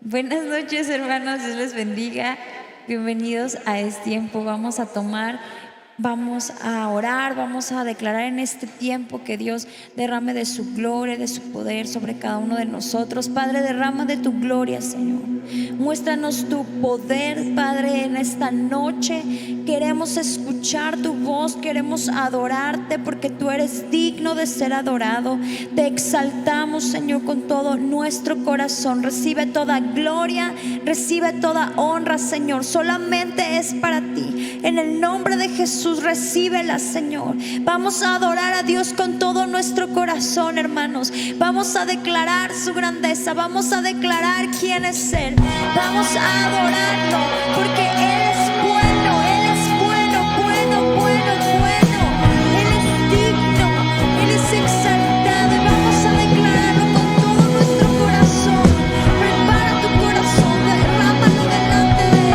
Buenas noches, hermanos, Dios les bendiga. Bienvenidos a este tiempo. Vamos a orar, vamos a declarar en este tiempo que Dios derrame de su gloria, de su poder sobre cada uno de nosotros. Padre, derrama de tu gloria, Señor. Muéstranos tu poder, Padre, en esta noche. Queremos escuchar tu voz, queremos adorarte porque tú eres digno de ser adorado. Te exaltamos, Señor, con todo nuestro corazón. Recibe toda gloria, recibe toda honra, Señor. Solamente es para ti. En el nombre de Jesús, recíbela, Señor. Vamos a adorar a Dios con todo nuestro corazón, hermanos. Vamos a declarar su grandeza. Vamos a declarar quién es Él. Vamos a adorarlo porque Él es bueno. Él es bueno, bueno, bueno, bueno. Él es digno, Él es exaltado. Y vamos a declararlo con todo nuestro corazón. Prepara tu corazón, derrámalo delante de Él.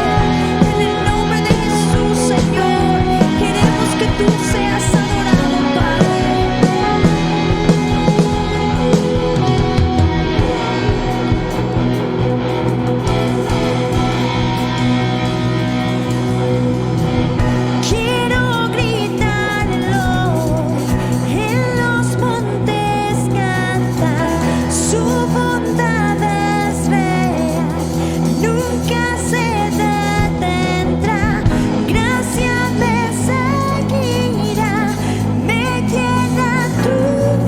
En el nombre de Jesús, Señor, queremos que tú seas adorado, Padre. Quiero gritarlo en los montes, cantar. Su bondad es real, nunca se detendrá. Gracia me seguirá, me llena tu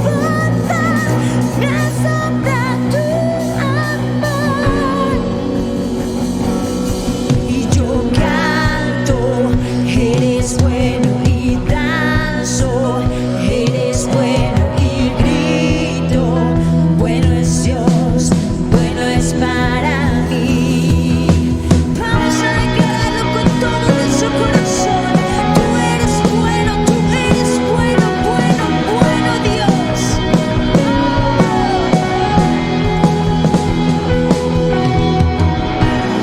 bondad, me asombra tu amor. Y yo canto, eres bueno, y danzo, eres bueno, y grito, bueno es Dios, bueno es para mí. Vamos a declararlo con todo nuestro corazón. Tú eres bueno, bueno, bueno Dios.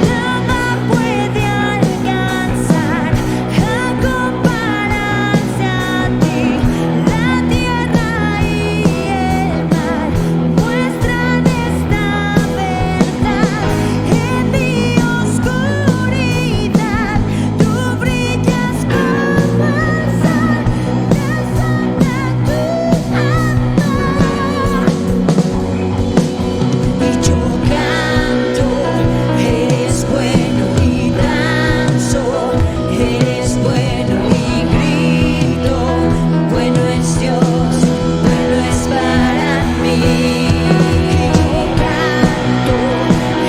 Nada puede alcanzar a compararse a ti. La tierra y el mar muestran esta verdad. En mi oscuridad tú brillas como el sol, me asombra tu amor. Y yo canto, eres bueno, y danzo, eres bueno, y grito, bueno es Dios, bueno es para mí. Yo canto,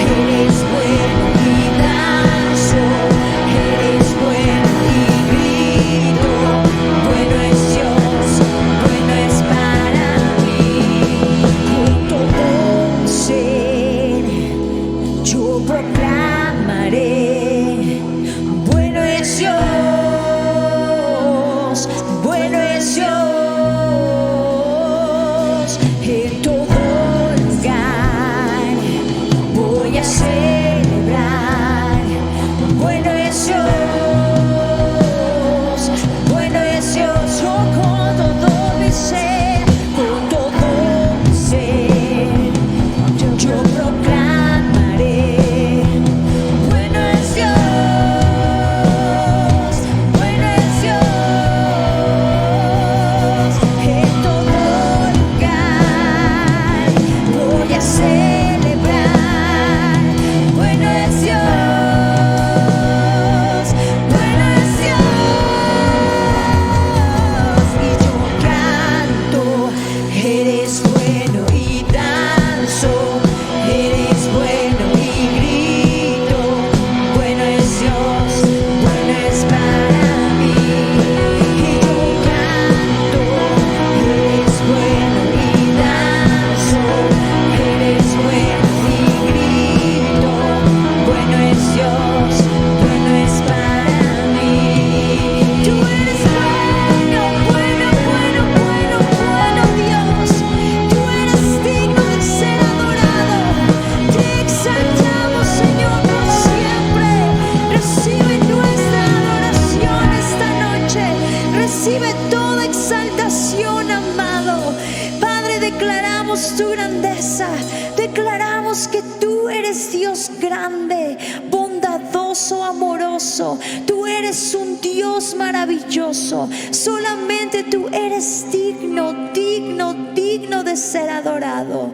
eres bueno, y danzo, eres bueno, y grito, bueno es Dios, bueno es para mí. Con todo ser yo proclamaré, bueno es Dios, bueno es Dios. En todo lugar voy a celebrar, bueno es Dios, bueno es Dios. Yo con todo mi ser, con todo mi ser, yo proclamaré, bueno es Dios, bueno es Dios. En todo lugar voy a celebrar, bueno es Dios, bueno es Dios. Y yo canto, eres bueno, y danzo, eres bueno, y grito, bueno es Dios, bueno es para mí. Y yo canto, eres bueno, y danzo, eres bueno, y grito, bueno es Dios, bueno es para mí. Tú eres bueno, bueno, bueno, bueno, bueno Dios. Tú eres digno de ser adorado. Te exaltamos, Señor, por siempre. Recibe nuestra adoración esta noche. Recibe toda exaltación, amado. Padre, declaramos tu grandeza. Declaramos que tú eres Dios grande, bondadoso, amoroso. Tú eres un Dios maravilloso. Solamente tú eres digno, digno, digno de ser adorado.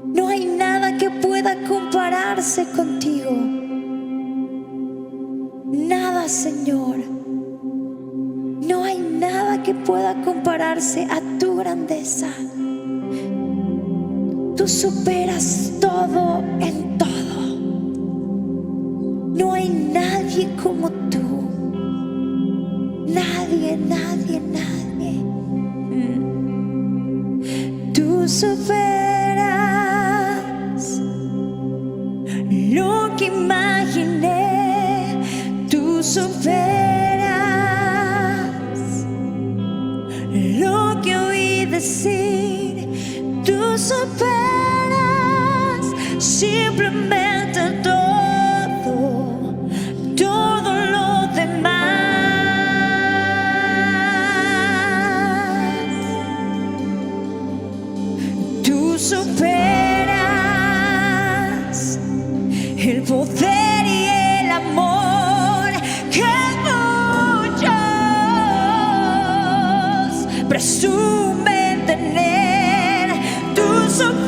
No hay nada que pueda compararse contigo. Nada, Señor. No hay nada que pueda compararse a tu grandeza. Tú superas todo en todo. No hay nadie como tú. Nadie, nadie, nadie. Tú superas lo que imaginé. Tú superas lo que oí decir. Tú superas simplemente todo lo demás. Tú superas el poder y el amor que muchos presumen tener. Tú superas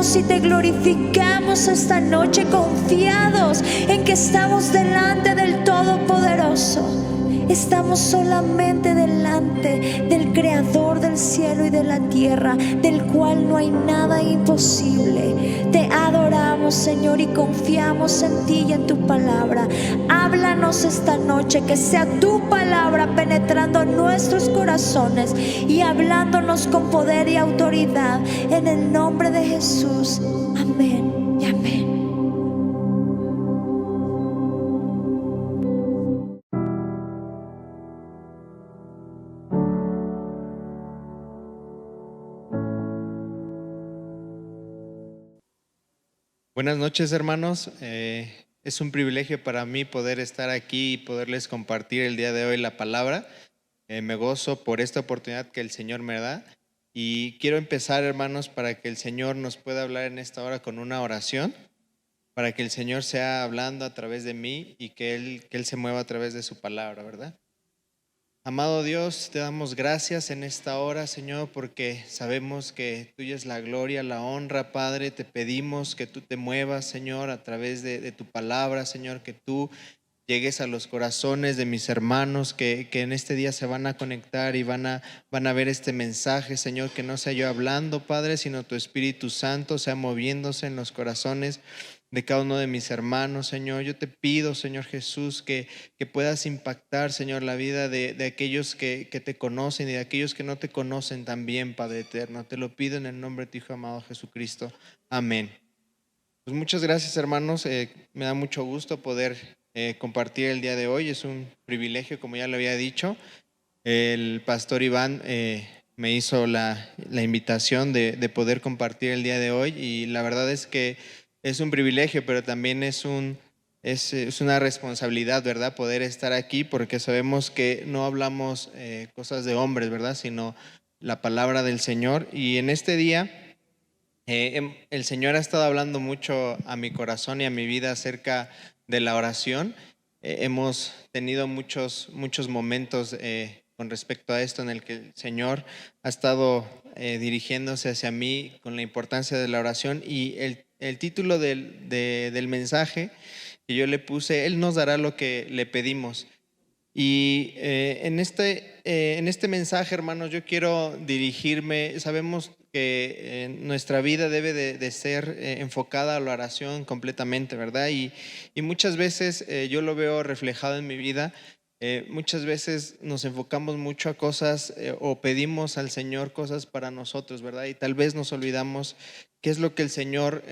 adoramos y te glorificamos esta noche, confiados en que estamos delante del Todopoderoso. Estamos solamente delante del Creador del cielo y de la tierra, del cual no hay nada imposible. Te adoramos, Señor, y confiamos en ti y en tu palabra. Háblanos esta noche, que sea tu palabra penetrando nuestros corazones y hablándonos con poder y autoridad, en el nombre de Jesús. Amén y amén. Buenas noches, hermanos. Es un privilegio para mí poder estar aquí y poderles compartir el día de hoy la palabra. Me gozo por esta oportunidad que el Señor me da. Y quiero empezar, hermanos, para que el Señor nos pueda hablar en esta hora con una oración, para que el Señor sea hablando a través de mí y que Él se mueva a través de su palabra, ¿verdad? Amado Dios, te damos gracias en esta hora, Señor, porque sabemos que tuya es la gloria, la honra, Padre. Te pedimos que tú te muevas, Señor, a través de tu palabra, Señor, que tú llegues a los corazones de mis hermanos que en este día se van a conectar y van a ver este mensaje, Señor, que no sea yo hablando, Padre, sino tu Espíritu Santo sea moviéndose en los corazones de cada uno de mis hermanos, Señor. Yo te pido, Señor Jesús, que puedas impactar, Señor, la vida de aquellos que te conocen y de aquellos que no te conocen también, Padre eterno. Te lo pido en el nombre de tu Hijo amado Jesucristo. Amén. Pues muchas gracias, hermanos. Me da mucho gusto poder compartir el día de hoy. Es un privilegio, como ya lo había dicho. El pastor Iván me hizo la invitación de poder compartir el día de hoy, y la verdad es que es un privilegio, pero también es una responsabilidad, ¿verdad? Poder estar aquí, porque sabemos que no hablamos cosas de hombres, ¿verdad? Sino la palabra del Señor. Y en este día el Señor ha estado hablando mucho a mi corazón y a mi vida acerca de la oración. Hemos tenido muchos momentos con respecto a esto, en el que el Señor ha estado dirigiéndose hacia mí con la importancia de la oración, y el título del mensaje que yo le puse: Él nos dará lo que le pedimos. Y en este mensaje, hermanos, yo quiero dirigirme. Sabemos que nuestra vida debe de ser enfocada a la oración completamente, ¿verdad? Y muchas veces yo lo veo reflejado en mi vida. Muchas veces nos enfocamos mucho a cosas o pedimos al Señor cosas para nosotros, ¿verdad? Y tal vez nos olvidamos qué es lo que el Señor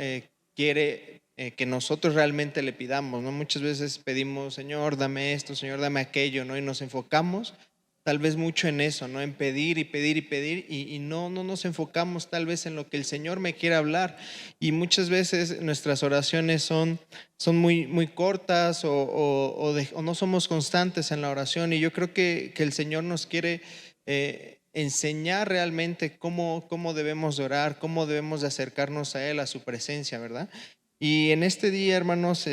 quiere que nosotros realmente le pidamos, ¿no? Muchas veces pedimos: Señor, dame esto, Señor, dame aquello, ¿no? Y nos enfocamos tal vez mucho en eso, ¿no? En pedir y pedir y pedir, y no nos enfocamos tal vez en lo que el Señor me quiere hablar. Y muchas veces nuestras oraciones son muy cortas, o no somos constantes en la oración. Y yo creo que el Señor nos quiere enseñar realmente cómo debemos de orar, cómo debemos de acercarnos a Él, a su presencia, ¿verdad? Y en este día, hermanos,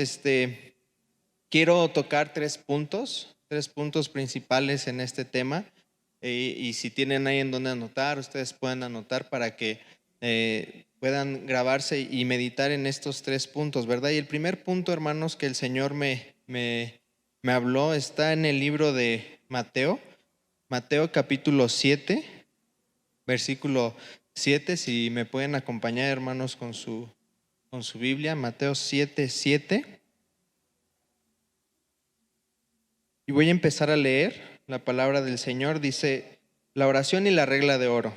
quiero tocar tres puntos principales en este tema. Y si tienen ahí en donde anotar, ustedes pueden anotar para que puedan grabarse y meditar en estos tres puntos, ¿verdad? Y el primer punto, hermanos, que el Señor me habló, está en el libro de Mateo capítulo 7, versículo 7. Si me pueden acompañar, hermanos, con su Biblia, Mateo 7:7. Y voy a empezar a leer la palabra del Señor. Dice: la oración y la regla de oro.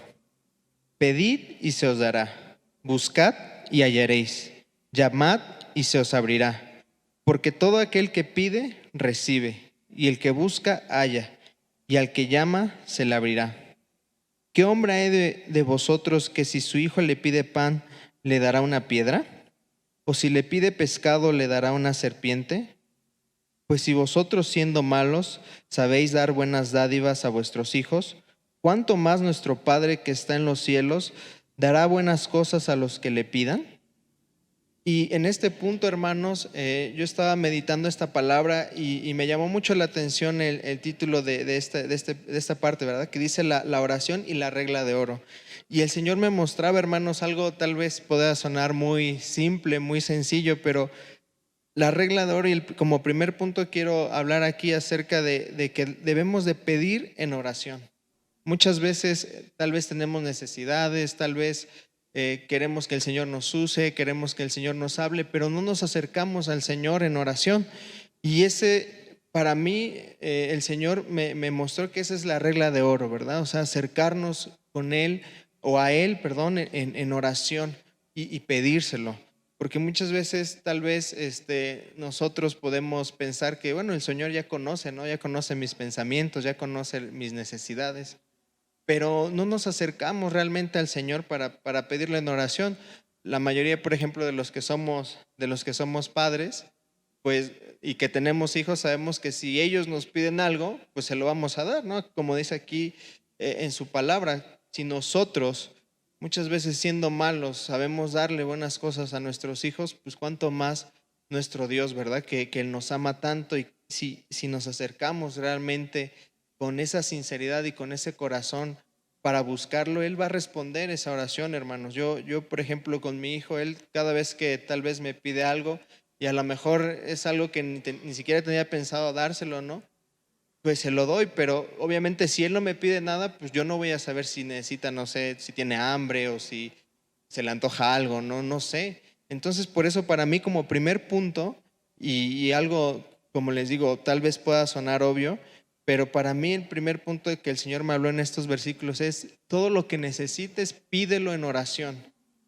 Pedid y se os dará. Buscad y hallaréis. Llamad y se os abrirá. Porque todo aquel que pide, recibe. Y el que busca, halla. Y al que llama, se le abrirá. ¿Qué hombre hay de vosotros que, si su hijo le pide pan, le dará una piedra? ¿O si le pide pescado, le dará una serpiente? Pues si vosotros, siendo malos, sabéis dar buenas dádivas a vuestros hijos, ¿cuánto más nuestro Padre que está en los cielos dará buenas cosas a los que le pidan? Y en este punto, hermanos, yo estaba meditando esta palabra y me llamó mucho la atención el título de esta parte, ¿verdad? Que dice la oración y la regla de oro. Y el Señor me mostraba, hermanos, algo tal vez pueda sonar muy simple, muy sencillo, pero la regla de oro, y como primer punto quiero hablar aquí acerca de que debemos de pedir en oración. Muchas veces tal vez tenemos necesidades, tal vez queremos que el Señor nos use, queremos que el Señor nos hable, pero no nos acercamos al Señor en oración. Y para mí, el Señor me mostró que esa es la regla de oro, ¿verdad? O sea, acercarnos con Él o a Él, perdón, en oración y pedírselo. Porque muchas veces tal vez nosotros podemos pensar que, bueno, el Señor ya conoce, ¿no? Ya conoce mis pensamientos, ya conoce mis necesidades, pero no nos acercamos realmente al Señor para pedirle en oración. La mayoría, por ejemplo, de los que somos padres, pues, y que tenemos hijos, sabemos que si ellos nos piden algo, pues se lo vamos a dar, ¿no? Como dice aquí en su palabra, si nosotros muchas veces siendo malos sabemos darle buenas cosas a nuestros hijos, pues cuánto más nuestro Dios, ¿verdad? Que Él nos ama tanto, y si nos acercamos realmente con esa sinceridad y con ese corazón para buscarlo, Él va a responder esa oración, hermanos. Yo, por ejemplo, con mi hijo, él cada vez que tal vez me pide algo, y a lo mejor es algo que ni siquiera tenía pensado dárselo, ¿no? Pues se lo doy, pero obviamente si él no me pide nada, pues yo no voy a saber si necesita, no sé, si tiene hambre o si se le antoja algo, no sé. Entonces, por eso para mí como primer punto, y algo, como les digo, tal vez pueda sonar obvio, pero para mí el primer punto de que el Señor me habló en estos versículos es: todo lo que necesites, pídelo en oración.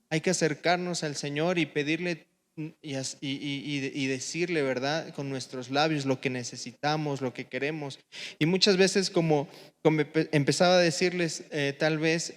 Hay que acercarnos al Señor y pedirle y decirle, ¿verdad? Con nuestros labios lo que necesitamos, lo que queremos. Y muchas veces, como empezaba a decirles, tal vez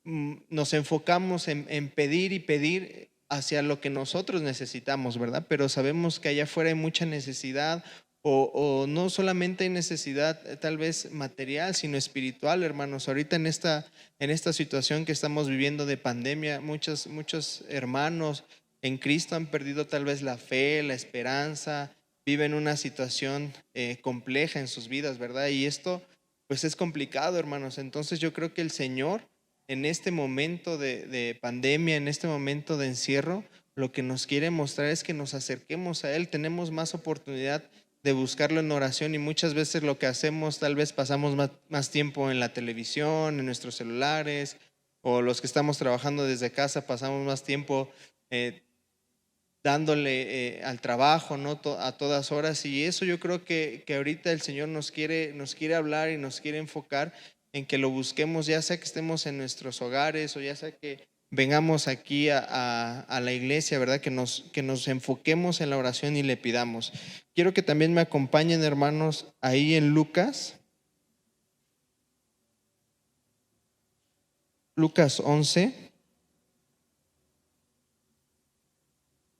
nos enfocamos en pedir y pedir hacia lo que nosotros necesitamos, ¿verdad? Pero sabemos que allá afuera hay mucha necesidad, o no solamente hay necesidad tal vez material, sino espiritual, hermanos. Ahorita en esta situación que estamos viviendo de pandemia, muchos hermanos en Cristo han perdido tal vez la fe, la esperanza, viven una situación compleja en sus vidas, ¿verdad? Y esto pues es complicado, hermanos. Entonces yo creo que el Señor en este momento de pandemia, en este momento de encierro, lo que nos quiere mostrar es que nos acerquemos a Él. Tenemos más oportunidad de buscarlo en oración, y muchas veces lo que hacemos, tal vez pasamos más tiempo en la televisión, en nuestros celulares, o los que estamos trabajando desde casa pasamos más tiempo dándole al trabajo, ¿no? A todas horas. Y eso yo creo que ahorita el Señor nos quiere hablar y nos quiere enfocar en que lo busquemos, ya sea que estemos en nuestros hogares o ya sea que vengamos aquí a la iglesia, ¿verdad? Que nos enfoquemos en la oración y le pidamos. Quiero que también me acompañen, hermanos, ahí en Lucas 11,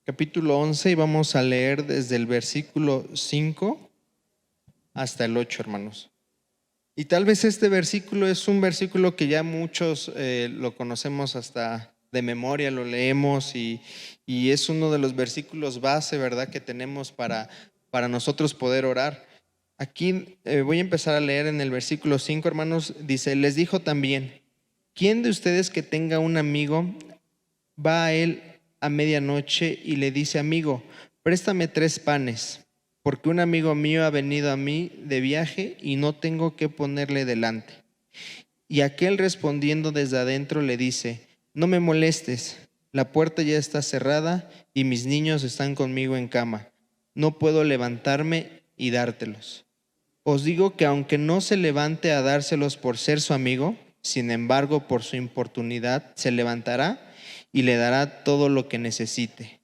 capítulo 11, y vamos a leer desde el versículo 5 hasta el 8, hermanos. Y tal vez este versículo es un versículo que ya muchos lo conocemos hasta de memoria, lo leemos, y es uno de los versículos base, ¿verdad?, que tenemos para nosotros poder orar. Aquí voy a empezar a leer en el versículo 5, hermanos. Dice: les dijo también, ¿quién de ustedes que tenga un amigo va a él a medianoche y le dice: amigo, préstame 3 panes, porque un amigo mío ha venido a mí de viaje y no tengo qué ponerle delante? Y aquel, respondiendo desde adentro, le dice: no me molestes, la puerta ya está cerrada y mis niños están conmigo en cama. No puedo levantarme y dártelos. Os digo que aunque no se levante a dárselos por ser su amigo, sin embargo, por su importunidad se levantará y le dará todo lo que necesite.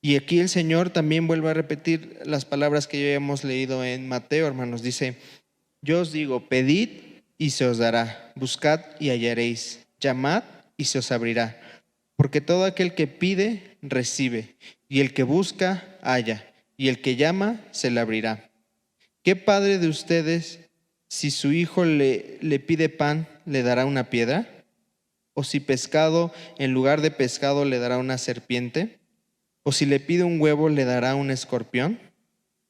Y aquí el Señor también vuelve a repetir las palabras que ya hemos leído en Mateo, hermanos. Dice: yo os digo, pedid y se os dará, buscad y hallaréis, llamad y se os abrirá. Porque todo aquel que pide, recibe, y el que busca, halla, y el que llama, se le abrirá. ¿Qué padre de ustedes, si su hijo le pide pan, le dará una piedra? ¿O si pescado, en lugar de pescado, le dará una serpiente? ¿O si le pide un huevo, le dará un escorpión?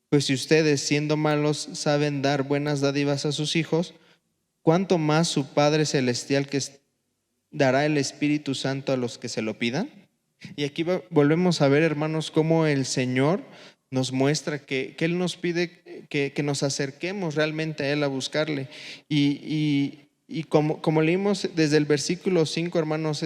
Pues si ustedes, siendo malos, saben dar buenas dádivas a sus hijos, ¿cuánto más su Padre Celestial que dará el Espíritu Santo a los que se lo pidan. Y aquí volvemos a ver, hermanos, cómo el Señor nos muestra que Él nos pide que nos acerquemos realmente a Él a buscarle. Y como leímos desde el versículo 5, hermanos,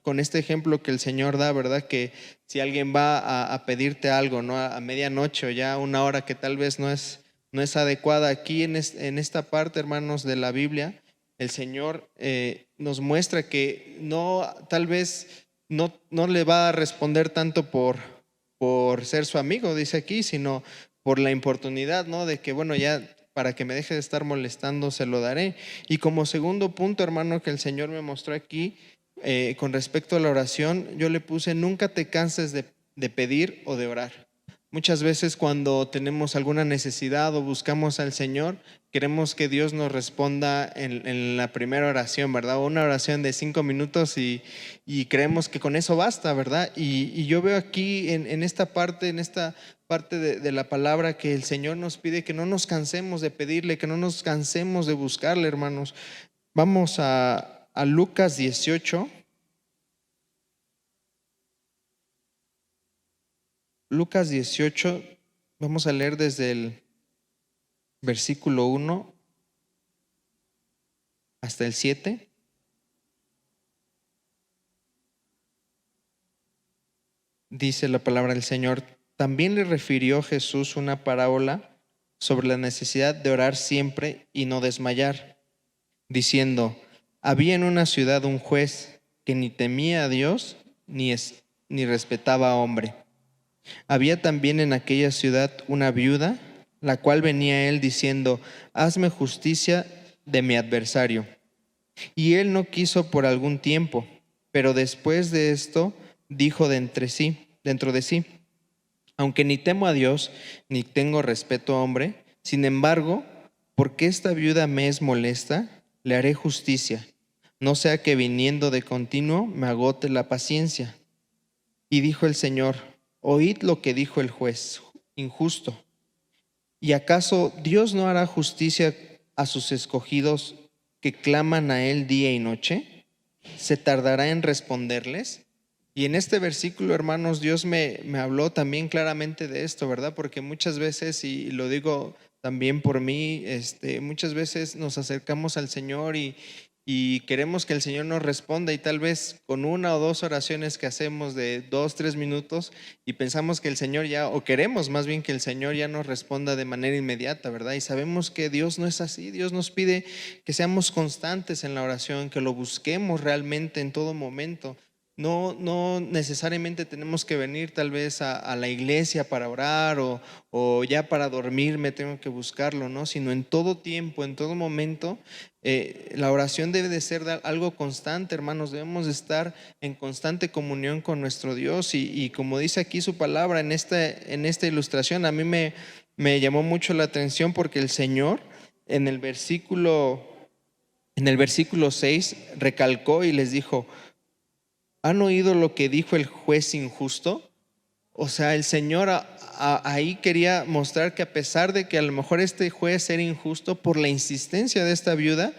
con este ejemplo que el Señor da, ¿verdad? Que si alguien va a pedirte algo, ¿no? A medianoche o ya a una hora que tal vez no es adecuada, aquí en esta parte, hermanos, de la Biblia, el Señor nos muestra que tal vez no le va a responder tanto por ser su amigo, dice aquí, sino por la importunidad, ¿no? De que, bueno, ya para que me deje de estar molestando, se lo daré. Y como segundo punto, hermano, que el Señor me mostró aquí, con respecto a la oración, yo le puse: nunca te canses de pedir o de orar. Muchas veces cuando tenemos alguna necesidad o buscamos al Señor, queremos que Dios nos responda en la primera oración, ¿verdad? O una oración de 5 minutos y creemos que con eso basta, ¿verdad? Y yo veo aquí en esta parte de la palabra, que el Señor nos pide que no nos cansemos de pedirle, que no nos cansemos de buscarle, hermanos. Vamos a Lucas 18. Lucas 18, vamos a leer desde el versículo 1 hasta el 7. Dice la palabra del Señor: también le refirió Jesús una parábola sobre la necesidad de orar siempre y no desmayar, diciendo: había en una ciudad un juez que ni temía a Dios ni respetaba a hombre. Había también en aquella ciudad una viuda, la cual venía a él diciendo: hazme justicia de mi adversario. Y él no quiso por algún tiempo, pero después de esto dijo dentro de sí: aunque ni temo a Dios, ni tengo respeto a hombre, sin embargo, porque esta viuda me es molesta, le haré justicia, no sea que viniendo de continuo me agote la paciencia. Y dijo el Señor: oíd lo que dijo el juez injusto. ¿Y acaso Dios no hará justicia a sus escogidos que claman a Él día y noche? ¿Se tardará en responderles? Y en este versículo, hermanos, Dios me habló también claramente de esto, ¿verdad? Porque muchas veces, y lo digo también por mí, muchas veces nos acercamos al Señor y queremos que el Señor nos responda, y tal vez con una o dos oraciones que hacemos de 2, 3 minutos, y pensamos que el Señor ya, o queremos más bien que el Señor ya nos responda de manera inmediata, ¿verdad? Y sabemos que Dios no es así. Dios nos pide que seamos constantes en la oración, que lo busquemos realmente en todo momento. No necesariamente tenemos que venir tal vez a la iglesia para orar, o ya para dormirme tengo que buscarlo, ¿no? Sino en todo tiempo, en todo momento. La oración debe de ser algo constante, hermanos. Debemos de estar en constante comunión con nuestro Dios, y como dice aquí su palabra en esta ilustración, a mí me llamó mucho la atención, porque el Señor en el versículo 6 recalcó y les dijo: ¿han oído lo que dijo el juez injusto? O sea, el Señor ahí quería mostrar que, a pesar de que a lo mejor este juez era injusto, por la insistencia de esta viuda,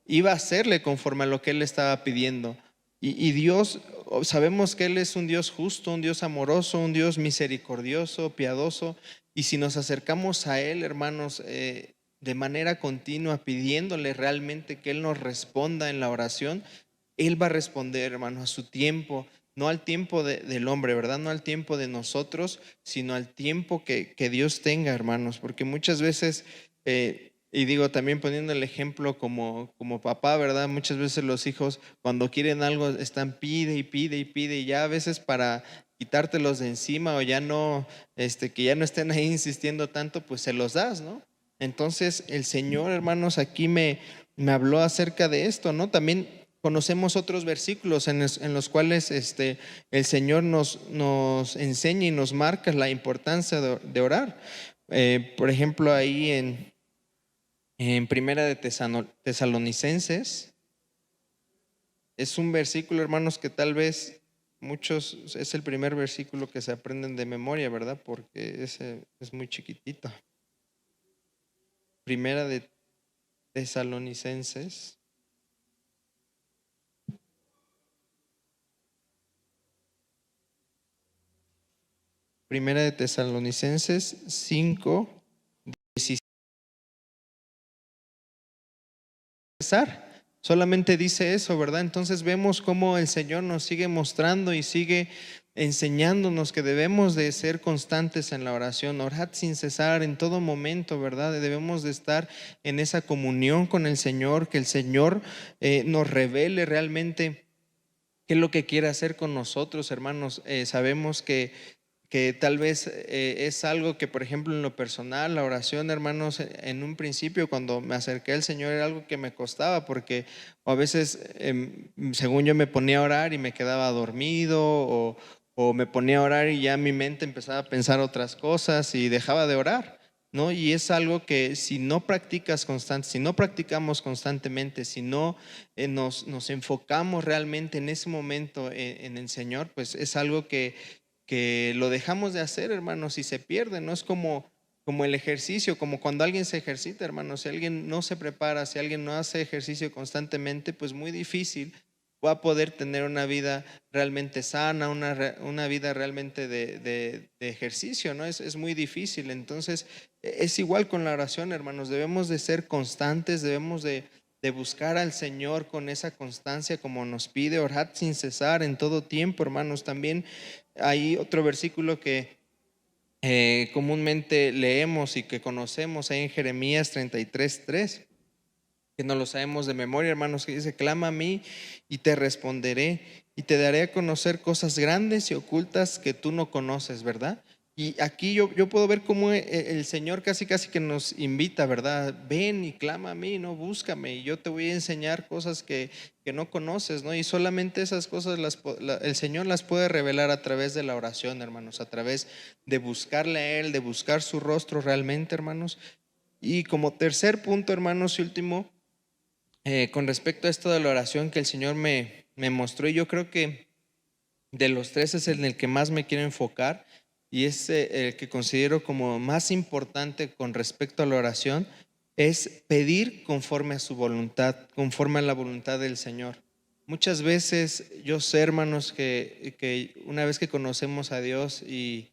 iba a hacerle conforme a lo que él le estaba pidiendo. Y Dios, sabemos que Él es un Dios justo, un Dios amoroso, un Dios misericordioso, piadoso. Y si nos acercamos a Él, hermanos, de manera continua, pidiéndole realmente que Él nos responda en la oración, Él va a responder, hermano, a su tiempo, no al tiempo del hombre, ¿verdad? No al tiempo de nosotros, sino al tiempo que Dios tenga, hermanos. Porque muchas veces, y digo también poniendo el ejemplo como papá, ¿verdad? Muchas veces los hijos, cuando quieren algo, están pide y pide y pide, y ya a veces, para quitártelos de encima, o ya no, que ya no estén ahí insistiendo tanto, pues se los das, ¿no? Entonces el Señor, hermanos, aquí me habló acerca de esto, ¿no? También conocemos otros versículos en los cuales el Señor nos enseña y nos marca la importancia de orar. Por ejemplo, ahí en Primera de Tesalonicenses, es un versículo, hermanos, que tal vez muchos, es el primer versículo que se aprenden de memoria, ¿verdad? Porque ese es muy chiquitito. Primera de Tesalonicenses. Primera de Tesalonicenses 5, 17. Solamente dice eso, ¿verdad? Entonces vemos cómo el Señor nos sigue mostrando y sigue enseñándonos que debemos de ser constantes en la oración, orad sin cesar en todo momento, ¿verdad? Debemos de estar en esa comunión con el Señor, que el Señor nos revele realmente qué es lo que quiere hacer con nosotros, hermanos. Sabemos que tal vez es algo que, por ejemplo, en lo personal, la oración, hermanos, en un principio cuando me acerqué al Señor era algo que me costaba porque a veces, según yo me ponía a orar y me quedaba dormido o me ponía a orar y ya mi mente empezaba a pensar otras cosas y dejaba de orar. ¿No? Y es algo que si no practicas constante, si no practicamos constantemente, si no nos enfocamos realmente en ese momento en el Señor, pues es algo que lo dejamos de hacer, hermanos, y se pierde. No es como el ejercicio, como cuando alguien se ejercita, hermanos. Si alguien no se prepara, si alguien no hace ejercicio constantemente, pues muy difícil va a poder tener una vida realmente sana, una vida realmente de ejercicio, ¿no? Es muy difícil. Entonces, es igual con la oración, hermanos. Debemos de ser constantes, debemos de buscar al Señor con esa constancia como nos pide, orad sin cesar en todo tiempo, hermanos. También hay otro versículo que comúnmente leemos y que conocemos ahí en Jeremías 33:3, que no lo sabemos de memoria, hermanos, que dice: clama a mí y te responderé y te daré a conocer cosas grandes y ocultas que tú no conoces, ¿verdad? Y aquí yo puedo ver cómo el Señor casi casi que nos invita, ¿verdad? Ven y clama a mí, no, búscame y yo te voy a enseñar cosas que no conoces, ¿no? Y solamente esas cosas el Señor las puede revelar a través de la oración, hermanos, a través de buscarle a Él, de buscar su rostro realmente, hermanos. Y como tercer punto, hermanos, y último, con respecto a esto de la oración que el Señor me mostró, y yo creo que de los tres es en el que más me quiero enfocar y es el que considero como más importante con respecto a la oración, es pedir conforme a su voluntad, conforme a la voluntad del Señor. Muchas veces yo sé, hermanos, que una vez que conocemos a Dios y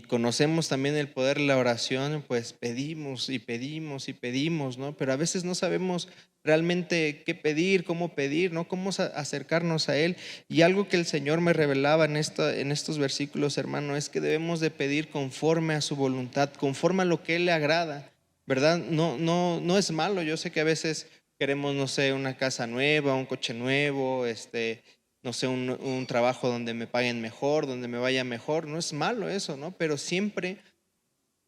conocemos también el poder de la oración, pues pedimos y pedimos y pedimos, ¿no? Pero a veces no sabemos realmente qué pedir, cómo pedir, ¿no? Cómo acercarnos a Él. Y algo que el Señor me revelaba en estos versículos, hermano, es que debemos de pedir conforme a su voluntad, conforme a lo que Él le agrada, ¿verdad? No es malo. Yo sé que a veces queremos, no sé, una casa nueva, un coche nuevo, no sé, un trabajo donde me paguen mejor, donde me vaya mejor. No es malo eso, ¿no? Pero siempre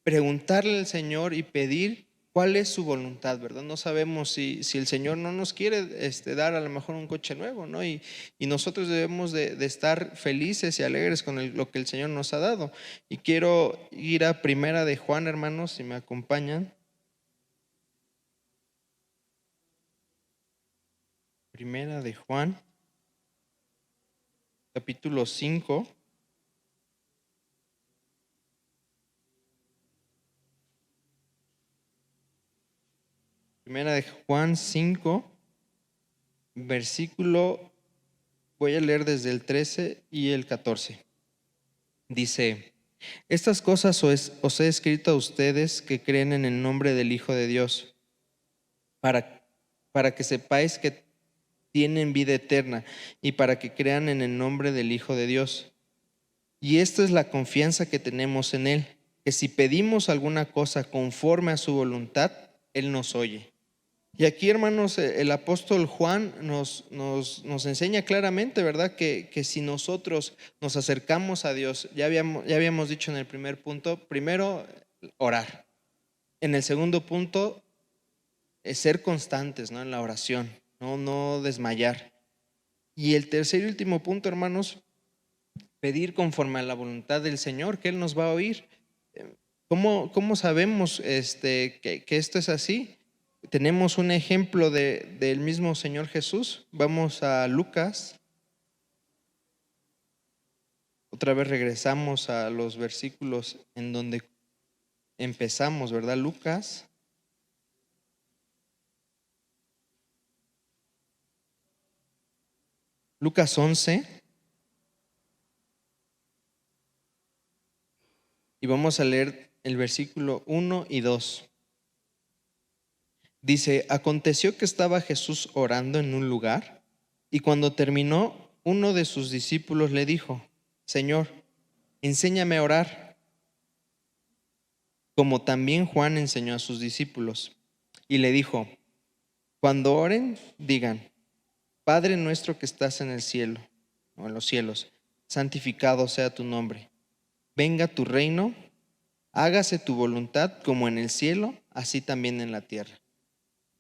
preguntarle al Señor y pedir cuál es su voluntad, ¿verdad? No sabemos si el Señor no nos quiere dar a lo mejor un coche nuevo, ¿no? Y nosotros debemos de estar felices y alegres con lo que el Señor nos ha dado. Y quiero ir a Primera de Juan, hermanos, si me acompañan. Primera de Juan, capítulo 5. Primera de Juan 5, versículo, voy a leer desde el 13 y el 14. Dice: estas cosas os he escrito a ustedes que creen en el nombre del Hijo de Dios, para, para que sepáis que tienen vida eterna y para que crean en el nombre del Hijo de Dios. Y esta es la confianza que tenemos en Él, que si pedimos alguna cosa conforme a su voluntad, Él nos oye. Y aquí, hermanos, el apóstol Juan nos enseña claramente, ¿verdad? Que si nosotros nos acercamos a Dios, ya habíamos dicho en el primer punto, primero orar. En el segundo punto, ser constantes, ¿no? En la oración, no desmayar. Y el tercer y último punto, hermanos, pedir conforme a la voluntad del Señor, que Él nos va a oír. ¿Cómo sabemos que esto es así? Tenemos un ejemplo del mismo Señor Jesús. Vamos a Lucas. Otra vez regresamos a los versículos en donde empezamos, ¿verdad? Lucas 11. vamos a leer el versículo 1 y 2. Dice: aconteció que estaba Jesús orando en un lugar, y cuando terminó, uno de sus discípulos le dijo: Señor, enséñame a orar, como también Juan enseñó a sus discípulos. Y le dijo: cuando oren, digan: Padre nuestro que estás en el cielo, o en los cielos, santificado sea tu nombre. Venga tu reino, hágase tu voluntad como en el cielo, así también en la tierra.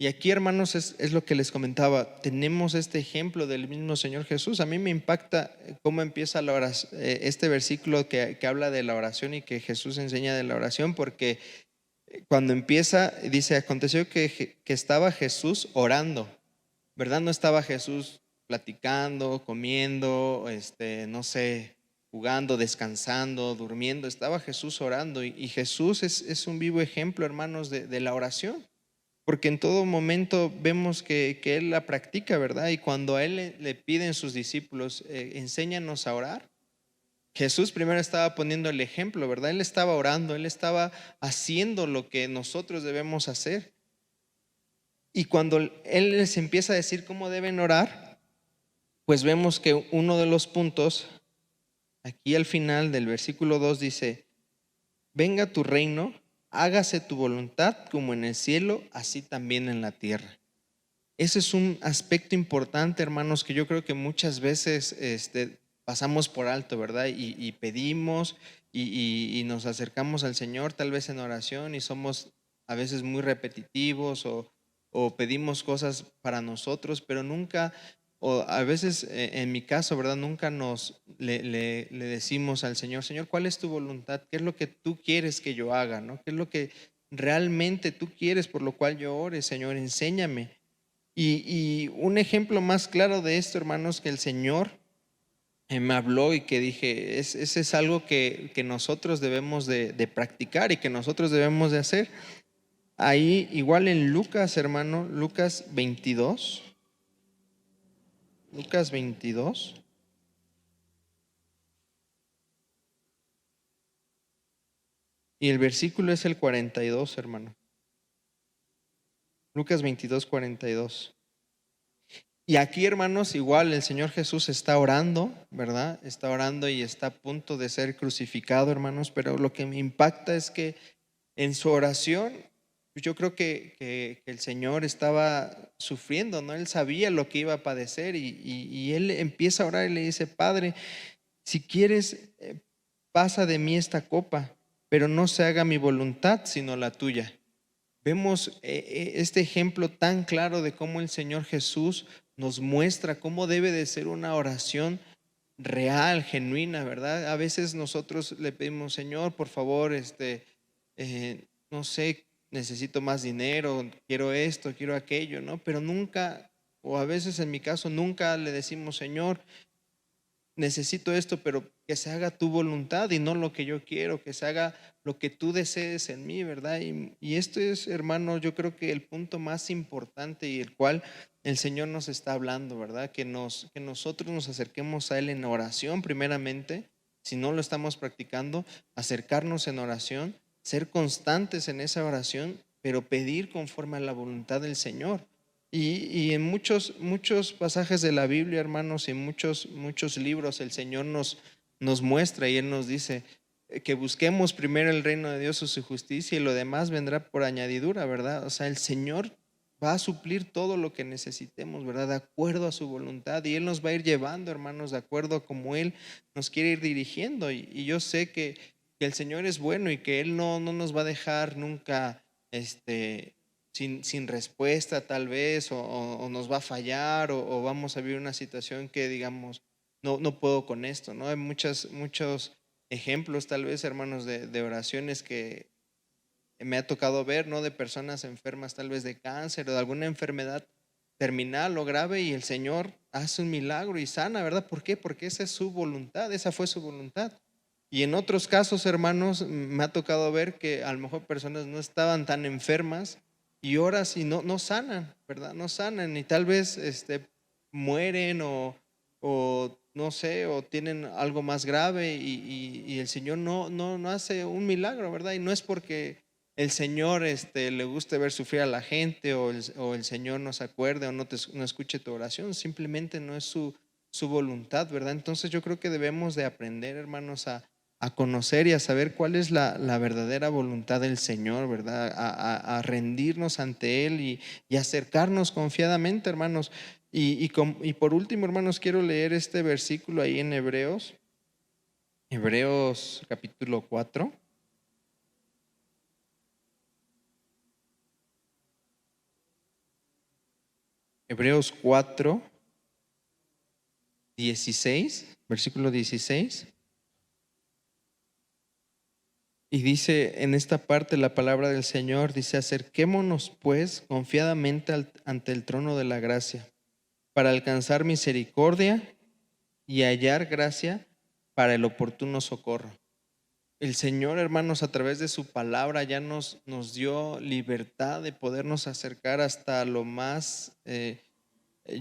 Y aquí, hermanos, es lo que les comentaba. Tenemos este ejemplo del mismo Señor Jesús. A mí me impacta cómo empieza la oración, este versículo que habla de la oración y que Jesús enseña de la oración, porque cuando empieza, dice: aconteció que estaba Jesús orando, ¿verdad? No estaba Jesús platicando, comiendo, no sé, jugando, descansando, durmiendo. Estaba Jesús orando, y Jesús es un vivo ejemplo, hermanos, de la oración. Porque en todo momento vemos que Él la practica, ¿verdad? Y cuando a Él le piden sus discípulos: enséñanos a orar, Jesús primero estaba poniendo el ejemplo, ¿verdad? Él estaba orando, Él estaba haciendo lo que nosotros debemos hacer. Y cuando Él les empieza a decir cómo deben orar, pues vemos que uno de los puntos, aquí al final del versículo 2 dice: venga tu reino, hágase tu voluntad como en el cielo, así también en la tierra. Ese es un aspecto importante, hermanos, que yo creo que muchas veces pasamos por alto, ¿verdad? Y pedimos y nos acercamos al Señor tal vez en oración, y somos a veces muy repetitivos, o pedimos cosas para nosotros, pero nunca, o a veces en mi caso, ¿verdad? Nunca le decimos al Señor: Señor, ¿cuál es tu voluntad? ¿Qué es lo que tú quieres que yo haga? ¿No? ¿Qué es lo que realmente tú quieres por lo cual yo ore? Señor, enséñame. Y un ejemplo más claro de esto, hermanos, que el Señor me habló y que dije: ese es algo que nosotros debemos de practicar y que nosotros debemos de hacer. Ahí igual en Lucas, hermano, Lucas 22. Lucas 22. Y el versículo es el 42, hermano. Lucas 22, 42. Y aquí, hermanos, igual el Señor Jesús está orando, ¿verdad? Está orando y está a punto de ser crucificado, hermanos, pero lo que me impacta es que en su oración, yo creo que el Señor estaba sufriendo, ¿no? Él sabía lo que iba a padecer, y Él empieza a orar y le dice: Padre, si quieres, pasa de mí esta copa, pero no se haga mi voluntad, sino la tuya. Vemos este ejemplo tan claro de cómo el Señor Jesús nos muestra cómo debe de ser una oración real, genuina, ¿verdad? A veces nosotros le pedimos: Señor, por favor, no sé, necesito más dinero, quiero esto, quiero aquello, ¿no? Pero nunca, o a veces en mi caso, nunca le decimos: Señor, necesito esto, pero que se haga tu voluntad y no lo que yo quiero, que se haga lo que tú desees en mí, ¿verdad? Y esto es, hermano, yo creo que el punto más importante y el cual el Señor nos está hablando, ¿verdad? Que nosotros nos acerquemos a Él en oración primeramente. Si no lo estamos practicando, acercarnos en oración, ser constantes en esa oración, pero pedir conforme a la voluntad del Señor. Y en muchos pasajes de la Biblia, hermanos, y en muchos libros, el Señor nos muestra, y Él nos dice que busquemos primero el reino de Dios y su justicia, y lo demás vendrá por añadidura, ¿verdad? O sea, el Señor va a suplir todo lo que necesitemos, ¿verdad? De acuerdo a su voluntad, y Él nos va a ir llevando, hermanos, de acuerdo a como Él nos quiere ir dirigiendo. Y yo sé que el Señor es bueno, y que Él no nos va a dejar nunca sin respuesta, tal vez, o nos va a fallar, o vamos a vivir una situación que digamos: no puedo con esto, ¿no? Hay muchos ejemplos, tal vez, hermanos, de oraciones que me ha tocado ver, ¿no? De personas enfermas, tal vez de cáncer o de alguna enfermedad terminal o grave, y el Señor hace un milagro y sana, ¿verdad? ¿Por qué? Porque esa es su voluntad, esa fue su voluntad. Y en otros casos, hermanos, me ha tocado ver que a lo mejor personas no estaban tan enfermas, y oras y no sanan, ¿verdad? No sanan, y tal vez mueren, o no sé, o tienen algo más grave y el Señor no hace un milagro, ¿verdad? Y no es porque el Señor le guste ver sufrir a la gente o el Señor no se acuerde o no escuche tu oración, simplemente no es su voluntad, ¿verdad? Entonces yo creo que debemos de aprender, hermanos, a conocer y a saber cuál es la verdadera voluntad del Señor, ¿verdad? A rendirnos ante Él y acercarnos confiadamente, hermanos. Y por último, hermanos, quiero leer este versículo ahí en Hebreos, Hebreos capítulo 4. Hebreos 4, 16, versículo 16. Y dice en esta parte la palabra del Señor, dice, acerquémonos pues confiadamente ante el trono de la gracia para alcanzar misericordia y hallar gracia para el oportuno socorro. El Señor, hermanos, a través de su palabra ya nos dio libertad de podernos acercar hasta lo más,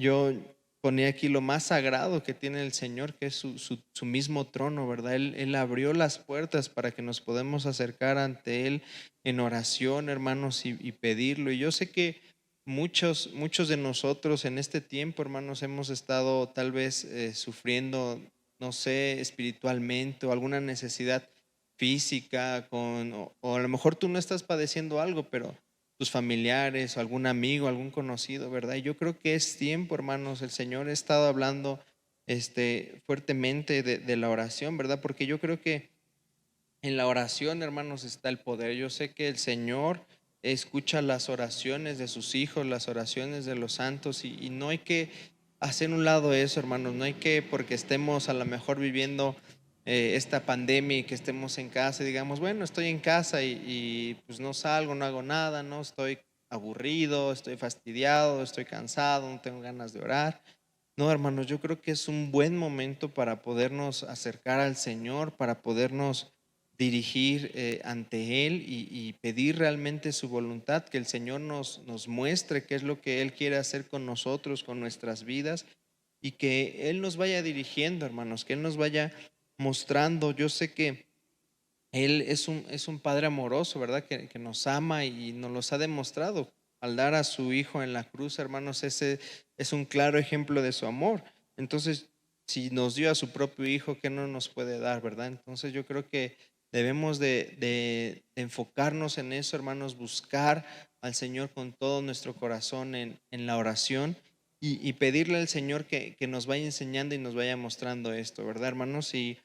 yo ponía aquí lo más sagrado que tiene el Señor, que es su mismo trono, ¿verdad? Él abrió las puertas para que nos podamos acercar ante Él en oración, hermanos, y pedirlo. Y yo sé que muchos de nosotros en este tiempo, hermanos, hemos estado tal vez sufriendo, no sé, espiritualmente o alguna necesidad física, o a lo mejor tú no estás padeciendo algo, pero tus familiares o algún amigo, algún conocido, ¿verdad? Y yo creo que es tiempo, hermanos, el Señor ha estado hablando fuertemente de la oración, ¿verdad? Porque yo creo que en la oración, hermanos, está el poder. Yo sé que el Señor escucha las oraciones de sus hijos, las oraciones de los santos, y no hay que hacer un lado eso, hermanos. No hay que, porque estemos a lo mejor viviendo esta pandemia y que estemos en casa y digamos, bueno, estoy en casa y pues no salgo, no hago nada, no estoy aburrido, estoy fastidiado, estoy cansado, no tengo ganas de orar. No, hermanos, yo creo que es un buen momento para podernos acercar al Señor, para podernos dirigir ante Él y pedir realmente su voluntad, que el Señor nos muestre qué es lo que Él quiere hacer con nosotros, con nuestras vidas, y que Él nos vaya dirigiendo, hermanos, que Él nos vaya mostrando. Yo sé que Él es un Padre amoroso, ¿verdad? Que nos ama y nos los ha demostrado al dar a su Hijo en la cruz, hermanos. Ese es un claro ejemplo de su amor. Entonces, si nos dio a su propio Hijo, ¿qué no nos puede dar, verdad? Entonces yo creo que debemos de enfocarnos en eso, hermanos, buscar al Señor con todo nuestro corazón en la oración y pedirle al Señor que nos vaya enseñando y nos vaya mostrando esto, ¿verdad, hermanos? Y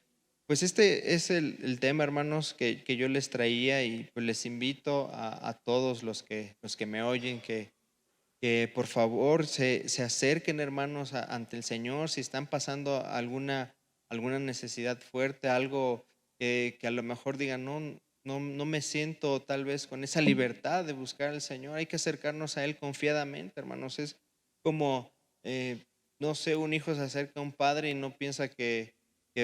pues este es el tema, hermanos, que yo les traía y pues les invito a todos los que me oyen que por favor se acerquen, hermanos, ante el Señor si están pasando alguna necesidad fuerte, algo que a lo mejor digan, no me siento tal vez con esa libertad de buscar al Señor. Hay que acercarnos a Él confiadamente, hermanos. Es como, no sé, un hijo se acerca a un padre y no piensa que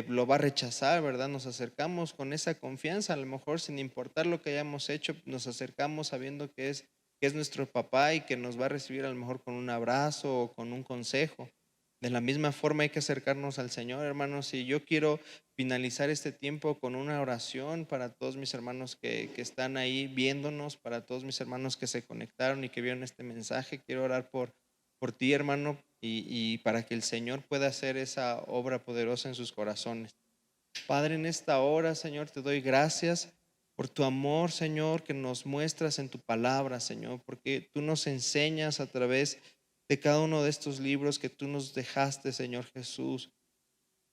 lo va a rechazar, ¿verdad? Nos acercamos con esa confianza, a lo mejor sin importar lo que hayamos hecho, nos acercamos sabiendo que es nuestro papá y que nos va a recibir a lo mejor con un abrazo o con un consejo. De la misma forma hay que acercarnos al Señor, hermanos, y yo quiero finalizar este tiempo con una oración para todos mis hermanos que están ahí viéndonos, para todos mis hermanos que se conectaron y que vieron este mensaje. Quiero orar por ti, hermano, y para que el Señor pueda hacer esa obra poderosa en sus corazones. Padre, en esta hora, Señor, te doy gracias por tu amor, Señor, que nos muestras en tu palabra, Señor, porque tú nos enseñas a través de cada uno de estos libros que tú nos dejaste, Señor Jesús.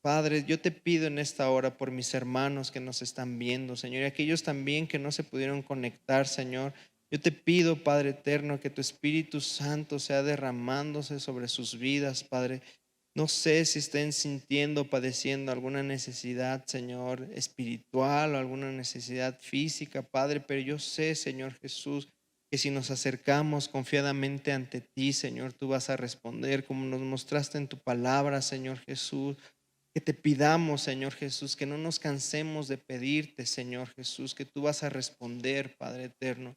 Padre, yo te pido en esta hora por mis hermanos que nos están viendo, Señor, y aquellos también que no se pudieron conectar, Señor. Yo te pido, Padre eterno, que tu Espíritu Santo sea derramándose sobre sus vidas, Padre. No sé si estén sintiendo, padeciendo alguna necesidad, Señor, espiritual o alguna necesidad física, Padre, pero yo sé, Señor Jesús, que si nos acercamos confiadamente ante ti, Señor, tú vas a responder como nos mostraste en tu palabra, Señor Jesús. Que te pidamos, Señor Jesús, que no nos cansemos de pedirte, Señor Jesús, que tú vas a responder, Padre eterno.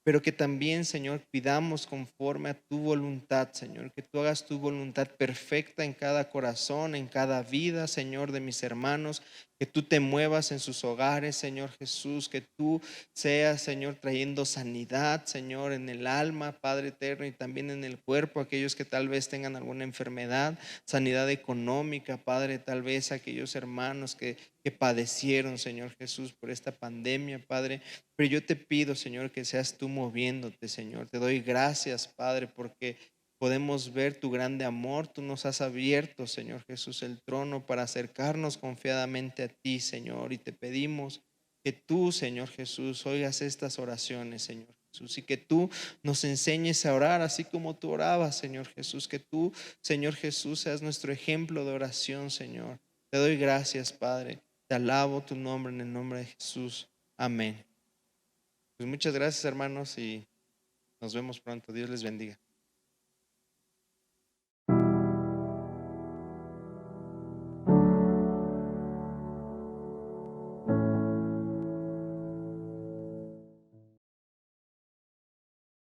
pero que también, Señor, pidamos conforme a tu voluntad, Señor, que tú hagas tu voluntad perfecta en cada corazón, en cada vida, Señor, de mis hermanos, que tú te muevas en sus hogares, Señor Jesús, que tú seas, Señor, trayendo sanidad, Señor, en el alma, Padre eterno, y también en el cuerpo, aquellos que tal vez tengan alguna enfermedad, sanidad económica, Padre, tal vez aquellos hermanos que padecieron, Señor Jesús, por esta pandemia, Padre. Pero yo te pido, Señor, que seas tú moviéndote, Señor. Te doy gracias, Padre, porque podemos ver tu grande amor. Tú nos has abierto, Señor Jesús, el trono para acercarnos confiadamente a ti, Señor. Y te pedimos que tú, Señor Jesús, oigas estas oraciones, Señor Jesús, y que tú nos enseñes a orar así como tú orabas, Señor Jesús. Que tú, Señor Jesús, seas nuestro ejemplo de oración, Señor. Te doy gracias, Padre. Te alabo tu nombre en el nombre de Jesús. Amén. Pues muchas gracias, hermanos, y nos vemos pronto. Dios les bendiga.